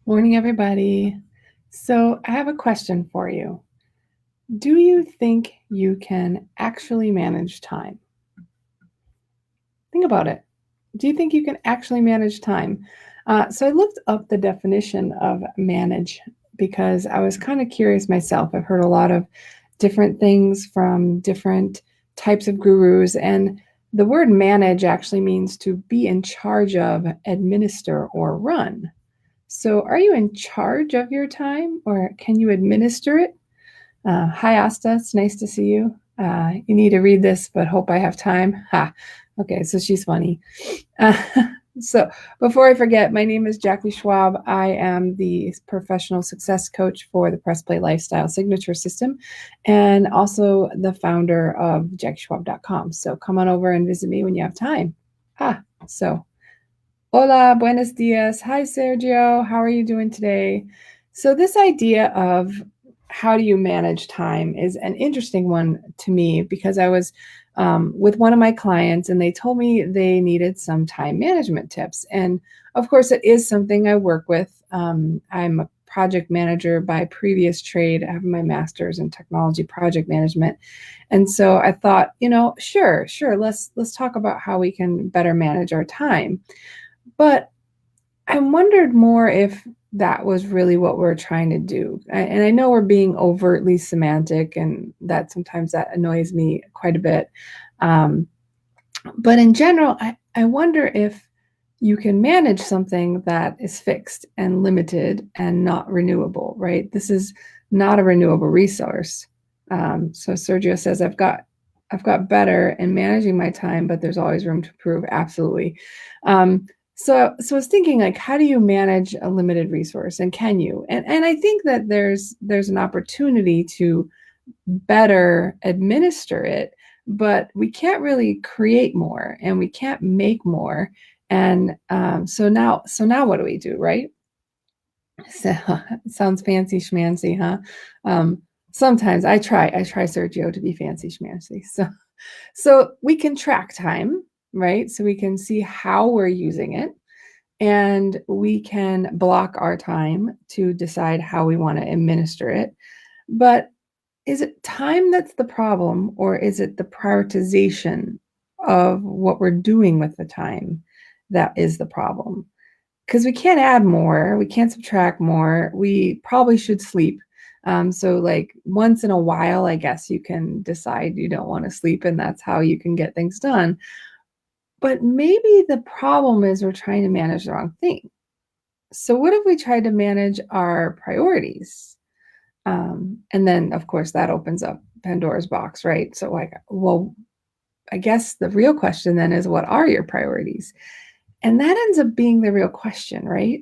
Morning, everybody. So, I have a question for you. Do you think you can actually manage time? Think about it. Do you think you can actually manage time? So, I looked up the definition of manage because I was kind of curious myself. I've heard a lot of different things from different types of gurus, and the word manage actually means to be in charge of, administer, or run. So, are you in charge of your time or can you administer it? Hi, Asta. It's nice to see you. You need to read this, but hope I have time. Ha. Okay, so she's funny. Uh, so, before I forget, my name is Jackie Schwab. I am the professional success coach for the Press Play Lifestyle Signature System and also the founder of JackieSchwab.com. So, come on over and visit me when you have time. So Hola, buenos dias. Hi, Sergio. How are you doing today? So, this idea of how do you manage time is an interesting one to me because I was with one of my clients and they told me they needed some time management tips. And of course, it is something I work with. I'm a project manager by previous trade. I have my master's in technology project management. And so I thought, sure, let's talk about how we can better manage our time. But I wondered more if that was really what we're trying to do. And I know we're being overtly semantic, and that sometimes that annoys me quite a bit. Um, but in general, I wonder if you can manage something that is fixed and limited and not renewable, right? This is not a renewable resource. So Sergio says, I've got better in managing my time, but there's always room to improve. Absolutely. So I was thinking, like, how do you manage a limited resource, and can you? And I think that there's an opportunity to better administer it, but we can't really create more, and we can't make more. And so now what do we do, right? So it sounds fancy schmancy, huh? Um, Sometimes I try Sergio to be fancy schmancy. So we can track time, right? So we can see how we're using it and we can block our time to decide how we want to administer it. But is it time that's the problem, or is it the prioritization of what we're doing with the time that is the problem? Because we can't add more, we can't subtract more. We probably should sleep. So, like, once in a while, I guess you can decide you don't want to sleep, and that's how you can get things done. But maybe the problem is we're trying to manage the wrong thing. So, what if we tried to manage our priorities? And then, of course, that opens up Pandora's box, right? So, like, well, I guess the real question then is, what are your priorities? And that ends up being the real question, right?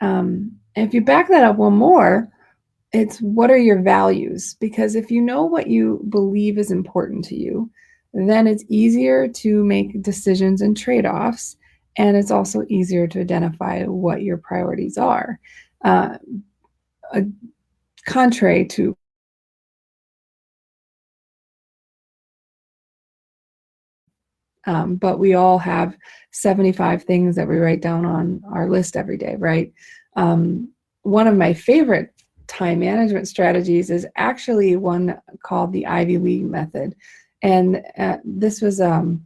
And if you back that up one more, it's what are your values? Because if you know what you believe is important to you, then it's easier to make decisions and trade offs. And it's also easier to identify what your priorities are. Uh, Contrary to but we all have 75 things that we write down on our list every day, right? Um, One of my favorite time management strategies is actually one called the Ivy League method. And this was a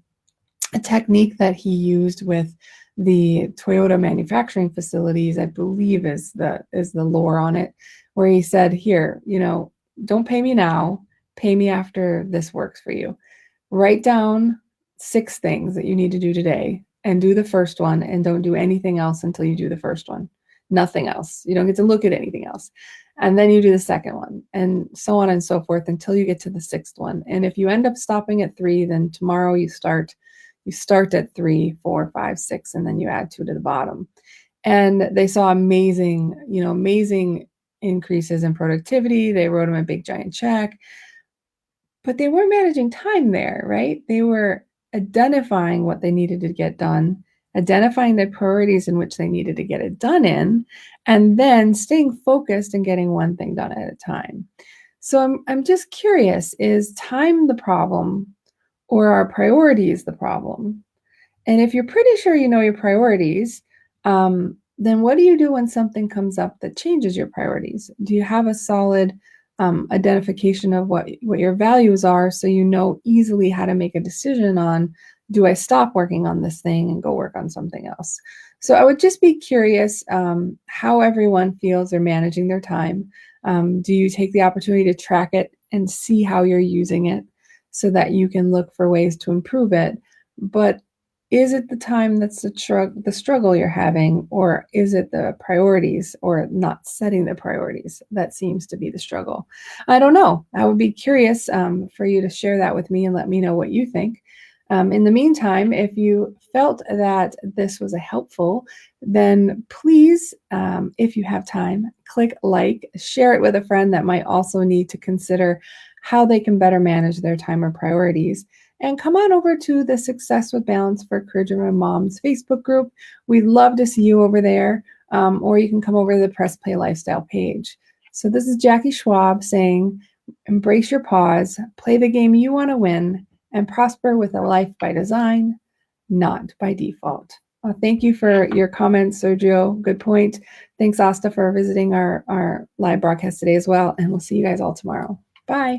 technique that he used with the Toyota manufacturing facilities, I believe is the lore on it, where he said, here, don't pay me now, pay me after this works for you. Write down 6 things that you need to do today and do the first one and don't do anything else until you do the first one. Nothing else. You don't get to look at anything else. And then you do the second one and so on and so forth until you get to the sixth one. And if you end up stopping at 3, then tomorrow you start at 3, 4, 5, 6, and then you add 2 to the bottom. And they saw amazing increases in productivity. They wrote them a big giant check. But they weren't managing time there, right? They were identifying what they needed to get done, identifying the priorities in which they needed to get it done in, and then staying focused and getting one thing done at a time. So I'm just curious, is time the problem or are priorities the problem? And if you're pretty sure you know your priorities, then what do you do when something comes up that changes your priorities? Do you have a solid identification of what your values are, so you know easily how to make a decision on, do I stop working on this thing and go work on something else? So I would just be curious how everyone feels they're managing their time. Do you take the opportunity to track it and see how you're using it so that you can look for ways to improve it? But is it the time that's the struggle you're having, or is it the priorities or not setting the priorities that seems to be the struggle? I don't know. I would be curious for you to share that with me and let me know what you think. In the meantime, if you felt that this was a helpful, then please, if you have time, click like, share it with a friend that might also need to consider how they can better manage their time or priorities. And come on over to the Success with Balance for Career Driven Moms Facebook group. We'd love to see you over there, or you can come over to the Press Play Lifestyle page. So this is Jackie Schwab saying, embrace your pause, play the game you want to win, and prosper with a life by design, not by default. Thank you for your comments, Sergio. Good point. Thanks, Asta, for visiting our live broadcast today as well. And we'll see you guys all tomorrow. Bye.